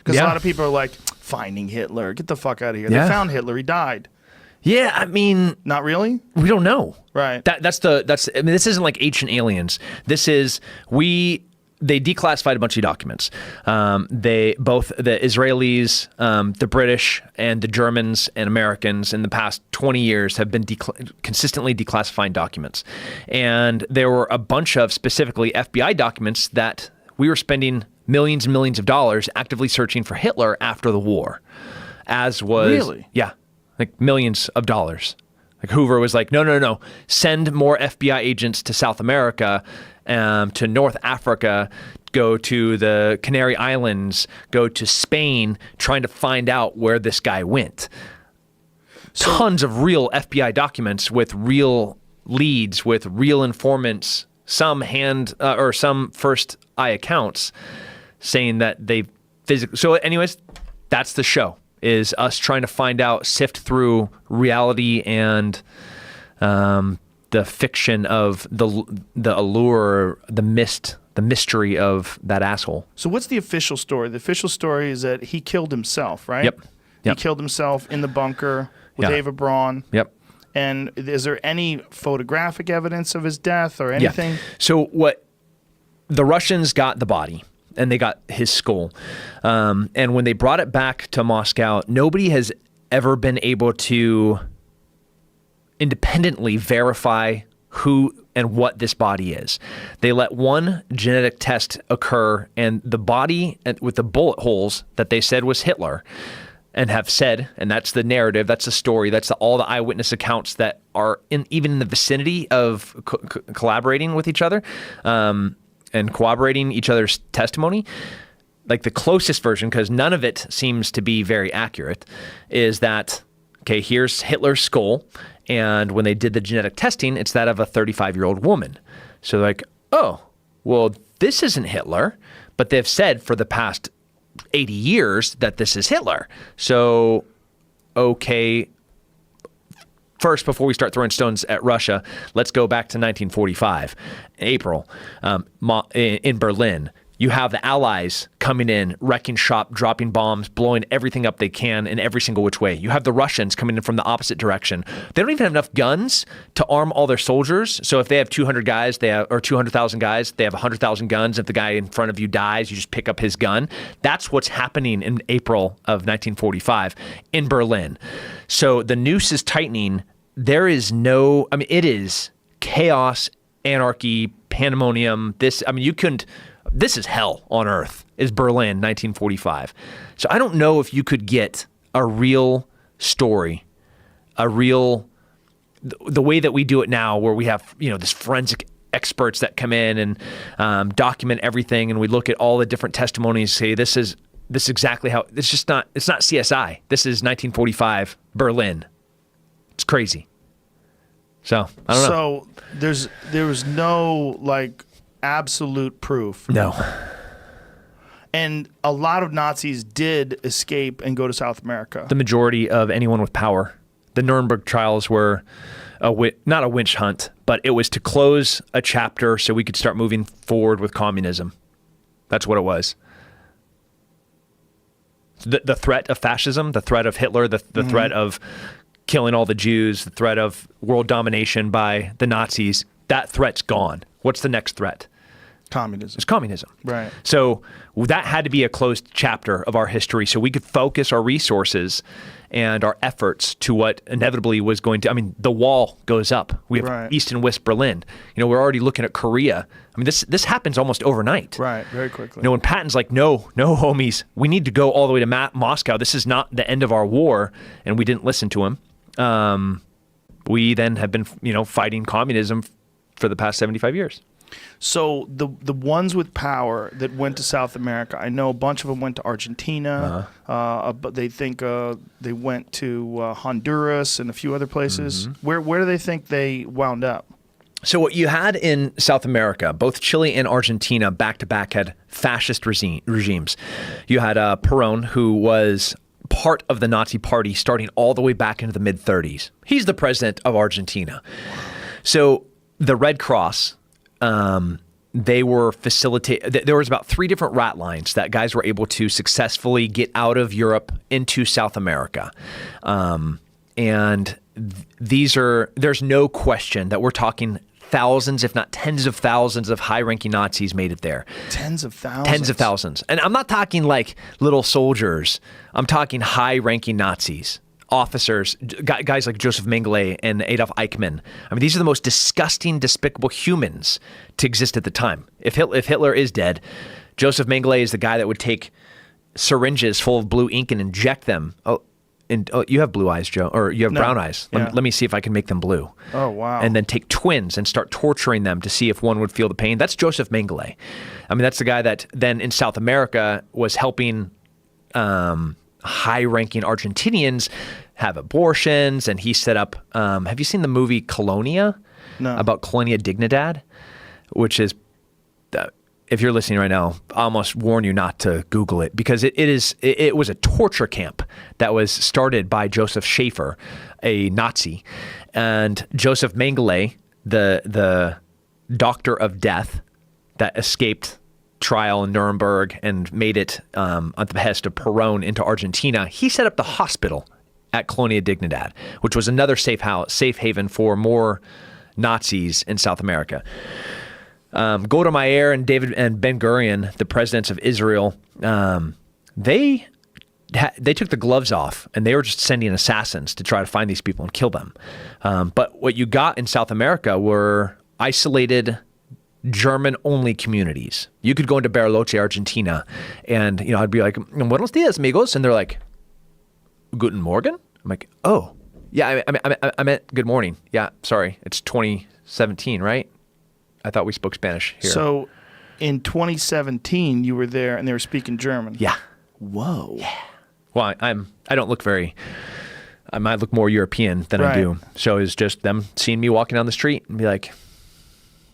Because a lot of people are like, finding Hitler, get the fuck out of here. They found Hitler, he died. Yeah, I mean, not really. We don't know. Right. That's. I mean, this isn't like Ancient Aliens. This is They declassified a bunch of documents. Both the Israelis, the British, and the Germans and Americans in the past 20 years have been consistently declassifying documents. And there were a bunch of specifically FBI documents that we were spending millions and millions of dollars actively searching for Hitler after the war. Really? Yeah, like millions of dollars. Like Hoover was like, no, send more FBI agents to South America, to North Africa, go to the Canary Islands, go to Spain, trying to find out where this guy went. Tons of real FBI documents with real leads, with real informants, some first eye accounts saying that they physically. So anyways, that's the show, is us trying to find out, sift through reality and the fiction of the allure, the mystery of that asshole. So what's the official story? The official story is that he killed himself, right? Yep. He killed himself in the bunker with Ava Braun. Yep. And is there any photographic evidence of his death or anything? Yeah. So what the Russians got the body and they got his skull. And when they brought it back to Moscow, nobody has ever been able to independently verify who and what this body is. They let one genetic test occur, and the body with the bullet holes that they said was Hitler, and have said, and that's the narrative, that's the story, that's all the eyewitness accounts that are even in the vicinity of collaborating with each other and corroborating each other's testimony. Like the closest version, because none of it seems to be very accurate, is that, okay, here's Hitler's skull, and when they did the genetic testing, it's that of a 35-year-old woman. So they're like, oh, well, this isn't Hitler, but they've said for the past 80 years that this is Hitler. So, okay, first, before we start throwing stones at Russia, let's go back to 1945, April, in Berlin. You have the Allies coming in, wrecking shop, dropping bombs, blowing everything up they can in every single which way. You have the Russians coming in from the opposite direction. They don't even have enough guns to arm all their soldiers. So if they have 200 guys, or 200,000 guys, they have 100,000 guns. If the guy in front of you dies, you just pick up his gun. That's what's happening in April of 1945 in Berlin. So the noose is tightening. There is it is chaos, anarchy, pandemonium. This is hell on earth, is Berlin, 1945. So I don't know if you could get a real story, the way that we do it now, where we have, this forensic experts that come in and document everything, and we look at all the different testimonies, say this is exactly how, it's not CSI. This is 1945 Berlin. It's crazy. So I don't know. So there was no absolute proof. No. And a lot of Nazis did escape and go to South America. The majority of anyone with power. The Nuremberg trials were not a witch hunt, but it was to close a chapter so we could start moving forward with communism. That's what it was. The threat of fascism, the threat of Hitler, the threat of killing all the Jews, the threat of world domination by the Nazis, that threat's gone. What's the next threat? Communism. It's communism. Right. So that had to be a closed chapter of our history so we could focus our resources and our efforts to what inevitably was going to, the wall goes up. We have East and West Berlin. We're already looking at Korea. This happens almost overnight. Right, very quickly. When Patton's like, no, homies, we need to go all the way to Moscow. This is not the end of our war. And we didn't listen to him. We then have been, fighting communism for the past 75 years. So the ones with power that went to South America, I know a bunch of them went to Argentina, but they think they went to Honduras and a few other places. Mm-hmm. Where do they think they wound up? So what you had in South America, both Chile and Argentina back-to-back had fascist regimes. You had Perón, who was part of the Nazi party starting all the way back into the mid-30s. He's the president of Argentina. So the Red Cross, they were there was about 3 different rat lines that guys were able to successfully get out of Europe into South America. And there's no question that we're talking thousands, if not tens of thousands of high-ranking Nazis made it there. Tens of thousands? Tens of thousands. And I'm not talking like little soldiers. I'm talking high-ranking Nazis, officers, guys like Joseph Mengele and Adolf Eichmann. I mean, these are the most disgusting, despicable humans to exist at the time. If Hitler is dead, Joseph Mengele is the guy that would take syringes full of blue ink and inject them. You have blue eyes, Joe, or you have brown eyes. Let me see if I can make them blue. Oh, wow. And then take twins and start torturing them to see if one would feel the pain. That's Joseph Mengele. I mean, that's the guy that then in South America was helping high-ranking Argentinians have abortions, and he set up, have you seen the movie Colonia? No. About Colonia Dignidad, which is, if you're listening right now, I almost warn you not to Google it, because it was a torture camp that was started by Joseph Schaefer, a Nazi, and Joseph Mengele, the doctor of death that escaped trial in Nuremberg and made it at the behest of Perón into Argentina. He set up the hospital at Colonia Dignidad, which was another safe haven for more Nazis in South America. Golda Meir and Ben Gurion, the presidents of Israel, they took the gloves off and they were just sending assassins to try to find these people and kill them. But what you got in South America were isolated German-only communities. You could go into Bariloche, Argentina, and I'd be like, "Buenos dias, amigos," and they're like, "Guten Morgen." I'm like, "Oh, yeah, I meant good morning. Yeah, sorry, it's 2017, right? I thought we spoke Spanish here." So, in 2017, you were there, and they were speaking German. Yeah. Whoa. Yeah. Well, I don't look I might look more European than I do. So it's just them seeing me walking down the street and be like,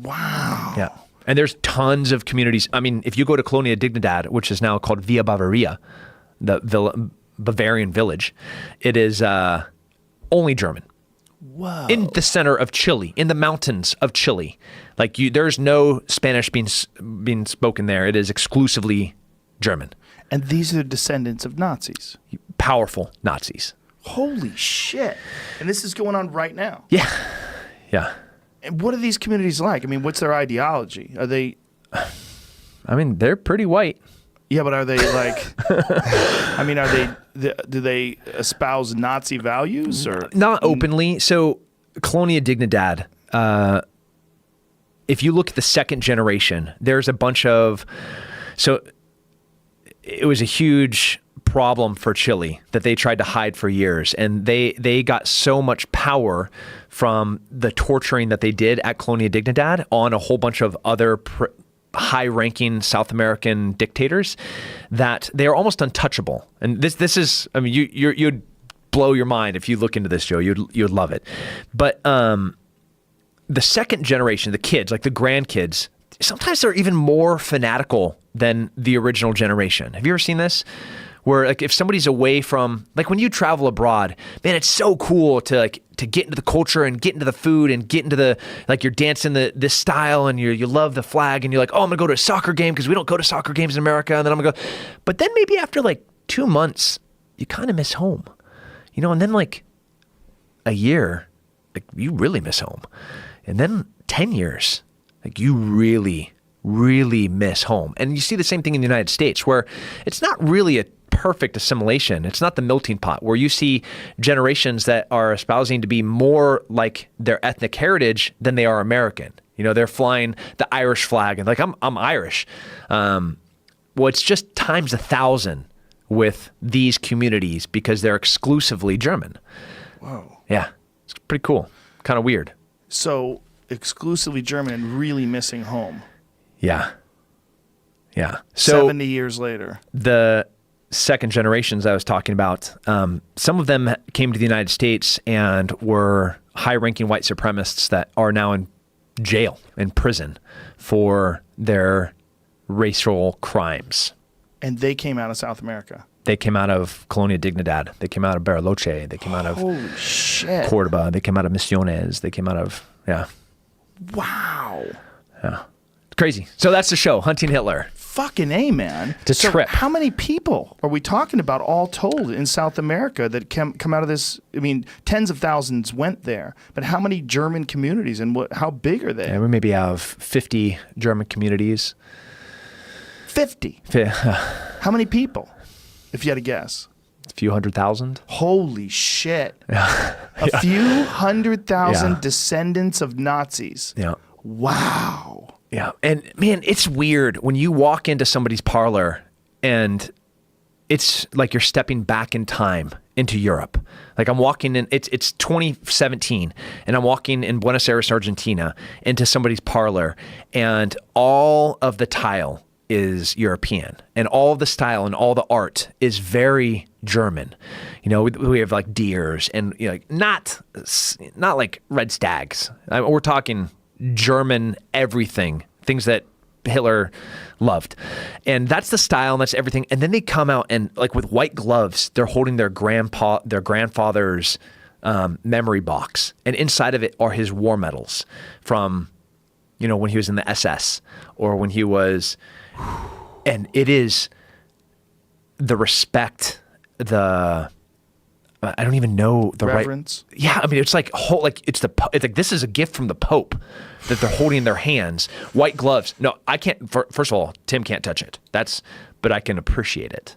wow. Yeah. And there's tons of communities. I mean, if you go to Colonia Dignidad, which is now called Villa Bavaria, the Bavarian village, it is only German. Whoa. In the center of Chile, in the mountains of Chile. Like there's no Spanish being spoken there. It is exclusively German. And these are descendants of Nazis. Powerful Nazis. Holy shit. And this is going on right now. Yeah. Yeah. And what are these communities like? I mean, what's their ideology? Are they... I mean, they're pretty white. Yeah, but are they like... I mean, do they espouse Nazi values or... Not openly. So Colonia Dignidad, if you look at the second generation, there's a bunch of... So it was a huge problem for Chile that they tried to hide for years. And they got so much power from the torturing that they did at Colonia Dignidad on a whole bunch of other high-ranking South American dictators that they are almost untouchable. And this is, I mean, you'd blow your mind if you look into this, Joe. You'd love it. But the second generation, the kids, like the grandkids, sometimes they're even more fanatical than the original generation. Have you ever seen this? Where like if somebody's away from, like when you travel abroad, man, it's so cool to get into the culture and get into the food and get into the, like you're dancing this style and you love the flag and you're like, oh, I'm gonna go to a soccer game because we don't go to soccer games in America, and then I'm gonna go. But then maybe after like 2 months, you kind of miss home, and then like a year, like you really miss home. And then 10 years, like you really, really miss home. And you see the same thing in the United States where it's not really a perfect assimilation. It's not the melting pot where you see generations that are espousing to be more like their ethnic heritage than they are American. They're flying the Irish flag and like, I'm Irish. Well, it's just times 1,000 with these communities because they're exclusively German. Whoa. Yeah. It's pretty cool. Kind of weird. So exclusively German and really missing home. Yeah. Yeah. So 70 years later. The second generations I was talking about, some of them came to the United States and were high-ranking white supremacists that are now in jail, in prison, for their racial crimes. And they came out of South America. They came out of Colonia Dignidad. They came out of Bariloche. They came out of Holy shit. Cordoba. They came out of Misiones. They came out of, yeah. Wow. Yeah. Crazy. So that's the show, Hunting Hitler. Fucking A, man. It's a trip. How many people are we talking about all told in South America that come out of this? I mean, tens of thousands went there, but how many German communities and how big are they? Yeah, we maybe have 50 German communities. 50? How many people, if you had to guess? A few 100,000. Holy shit. A few 100,000 Yeah. descendants of Nazis. Yeah. Wow. Yeah. And man, it's weird when you walk into somebody's parlor and it's like you're stepping back in time into Europe. Like I'm walking in, it's 2017 and I'm walking in Buenos Aires, Argentina into somebody's parlor and all of the tile is European and all the style and all the art is very German. You know, we have like deers and like not like red stags. We're talking German everything, things that Hitler loved. And that's the style and that's everything. And then they come out and like with white gloves, they're holding their grandfather's memory box. And inside of it are his war medals from, you know, when he was in the SS or when he was, and it is the respect, I don't even know the reverence. Right. Yeah, I mean, it's like it's like this is a gift from the Pope that they're holding in their hands. White gloves. No, I can't. First of all, Tim can't touch it. But I can appreciate it.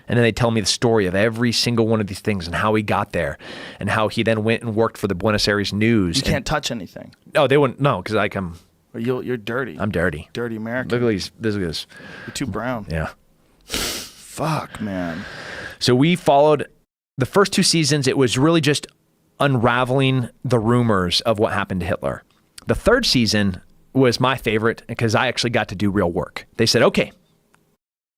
And then they tell me the story of every single one of these things and how he got there, and how he then went and worked for the Buenos Aires News. You can't touch anything. No, they wouldn't. No, because I'm. You're dirty. I'm dirty. Dirty American. Look at these. Look at this. You're too brown. Yeah. Fuck, man. So we followed. The first 2 seasons, it was really just unraveling the rumors of what happened to Hitler. The 3rd season was my favorite because I actually got to do real work. They said, okay,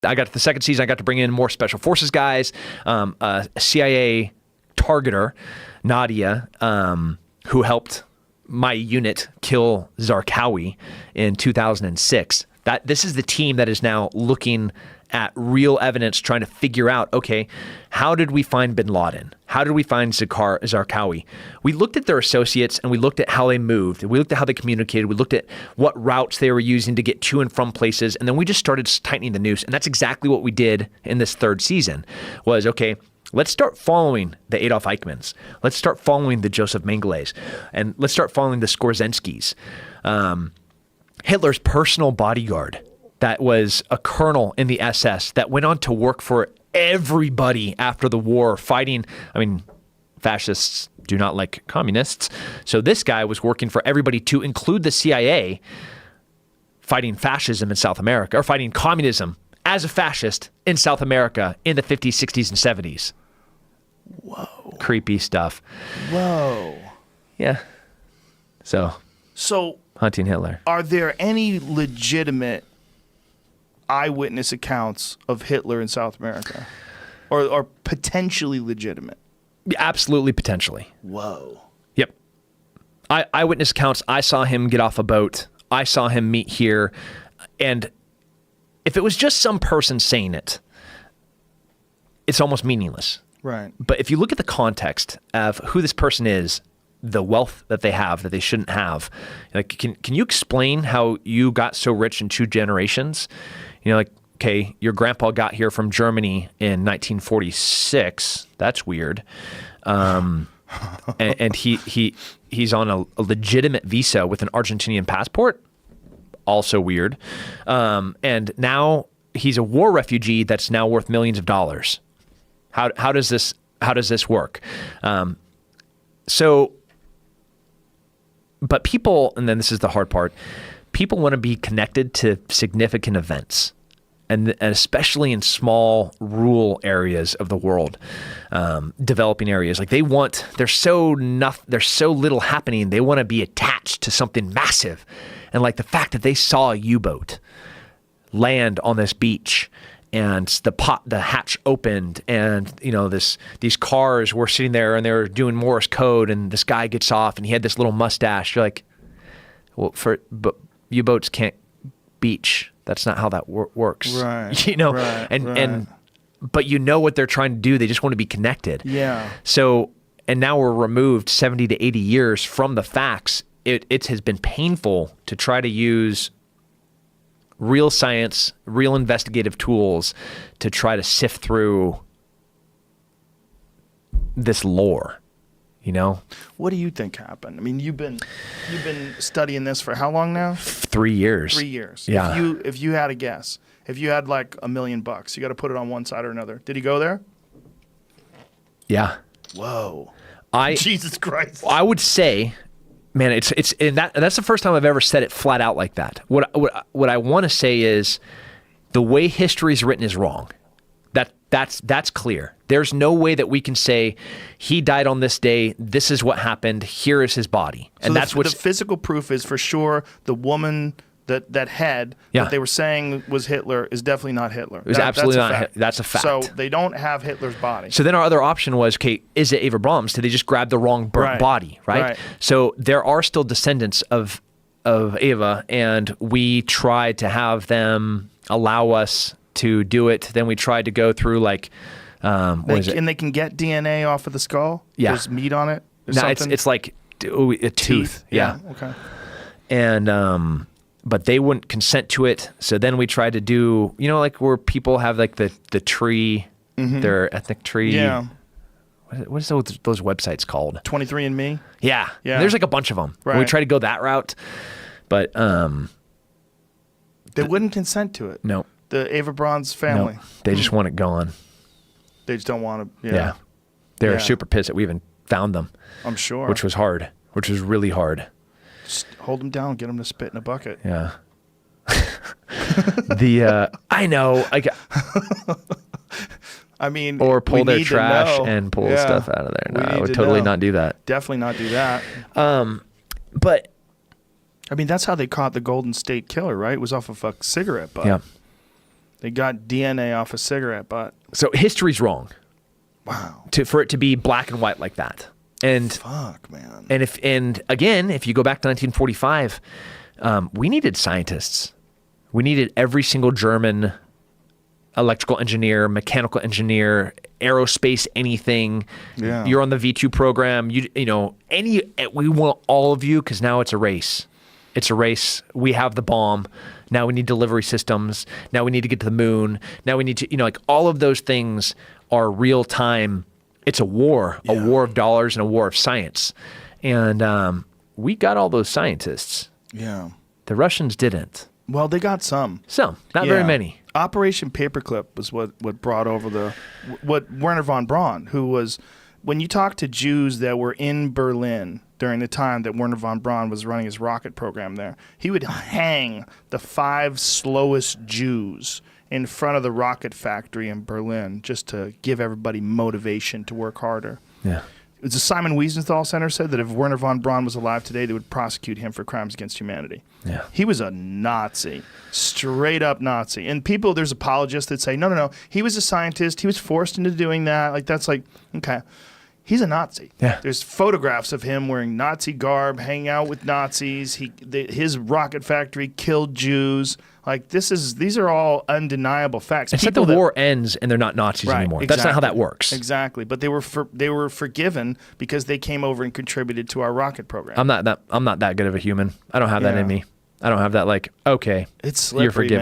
I got to the 2nd season, I got to bring in more special forces guys, a CIA targeter, Nadia, who helped my unit kill Zarqawi in 2006. This is the team that is now looking at real evidence, trying to figure out, okay, how did we find bin Laden? How did we find Zarqawi? We looked at their associates and we looked at how they moved. We looked at how they communicated. We looked at what routes they were using to get to and from places. And then we just started tightening the noose. And that's exactly what we did in this 3rd season was, okay, let's start following the Adolf Eichmanns. Let's start following the Joseph Mengeles. And let's start following the Skorzynskis. Hitler's personal bodyguard that was a colonel in the SS that went on to work for everybody after the war fighting. I mean, fascists do not like communists. So this guy was working for everybody to include the CIA fighting fascism in South America or fighting communism as a fascist in South America in the 50s, 60s, and 70s. Whoa. Creepy stuff. Whoa. Yeah. So Hunting Hitler. Are there any legitimate eyewitness accounts of Hitler in South America? Or potentially legitimate? Absolutely, potentially. Whoa. Yep. Eyewitness accounts. I saw him get off a boat. I saw him meet here. And if it was just some person saying it, it's almost meaningless. Right. But if you look at the context of who this person is, the wealth that they have that they shouldn't have, like, can you explain how you got so rich in 2 generations? You know, like, okay, your grandpa got here from Germany in 1946. That's weird. And he's on a legitimate visa with an Argentinian passport. Also weird. And now he's a war refugee that's now worth millions of dollars. How does this work? But people, and then this is the hard part, people want to be connected to significant events, and especially in small rural areas of the world, developing areas. Like there's so little happening. They want to be attached to something massive. And like the fact that they saw a U-boat land on this beach, and the hatch opened, and you know these cars were sitting there and they were doing Morse code, and this guy gets off and he had this little mustache. You're like, well, but U-boats can't beach. That's not how that works. Right. You know, right. But you know what they're trying to do. They just want to be connected. Yeah. So, and now we're removed 70 to 80 years from the facts. It has been painful to try to use real science, real investigative tools to try to sift through this lore, you know? What do you think happened? I mean, you've been studying this for how long now? 3 years. 3 years. Yeah. If you had a guess, if you had like $1 million, you got to put it on one side or another. Did he go there? Yeah. Whoa. I Jesus Christ. I would say, man, it's and that's the first time I've ever said it flat out like that. What I want to say is the way history is written is wrong. That's clear. There's no way that we can say he died on this day. This is what happened. Here is his body, and So that's what the physical proof is for sure. The woman that head that they were saying was Hitler is definitely not Hitler. It was absolutely not. That's a fact. So they don't have Hitler's body. So then our other option was, okay, is it Ava Brahms? Did they just grab the wrong burnt body, right? So there are still descendants of Ava, and we tried to have them allow us to do it. Then we tried to go through like, what is it? And they can get DNA off of the skull? Yeah. There's meat on it? No, it's like a tooth. Yeah. Okay. And but they wouldn't consent to it. So then we tried to do, you know, like where people have like the tree, their ethnic tree. Yeah. What is those websites called? 23andMe? Yeah. Yeah. There's like a bunch of them. Right. We tried to go that route, but they wouldn't consent to it. no. The Ava Braun's family. No. They just want it gone. They just don't want to. Yeah. They're Yeah. super pissed that we even found them, I'm sure. which was hard, which was really hard. Just hold them down, get them to spit in a bucket. Yeah. I know. I mean, Or pull we their need to trash know. and pull Yeah. stuff out of there. We No, I need would to totally know. not do that. Definitely not do that. But I mean, that's how they caught the Golden State Killer, right? It was off of a cigarette butt. yeah. They got DNA off a cigarette butt. So history's wrong Wow. for it to be black and white like that. And Fuck, man. and again, if you go back to 1945, we needed scientists. We needed every single German electrical engineer, mechanical engineer, aerospace, anything. Yeah. You're on the V2 program. We want all of you because now it's a race. It's a race. We have the bomb. Now we need delivery systems. Now we need to get to the moon. Now we need to, like all of those things are real time. It's a war of dollars and a war of science. And we got all those scientists. Yeah. The Russians didn't. Well, they got some. Some, not very many. Operation Paperclip was what brought over what Werner von Braun, who was, when you talk to Jews that were in Berlin during the time that Werner von Braun was running his rocket program there, he would hang the 5 slowest Jews in front of the rocket factory in Berlin just to give everybody motivation to work harder. Yeah. The Simon Wiesenthal Center said that if Werner von Braun was alive today, they would prosecute him for crimes against humanity. Yeah. He was a Nazi, straight up Nazi. And there's apologists that say, no, he was a scientist. He was forced into doing that. Like, that's like, okay, he's a Nazi. Yeah. There's photographs of him wearing Nazi garb, hanging out with Nazis. His rocket factory killed Jews. Like, these are all undeniable facts. It's like the war ends and they're not Nazis anymore. Exactly. That's not how that works. Exactly. But they were forgiven because they came over and contributed to our rocket program. I'm not that good of a human. I don't have that Yeah. in me. I don't have that like, okay, It's slippery, you're forgiven.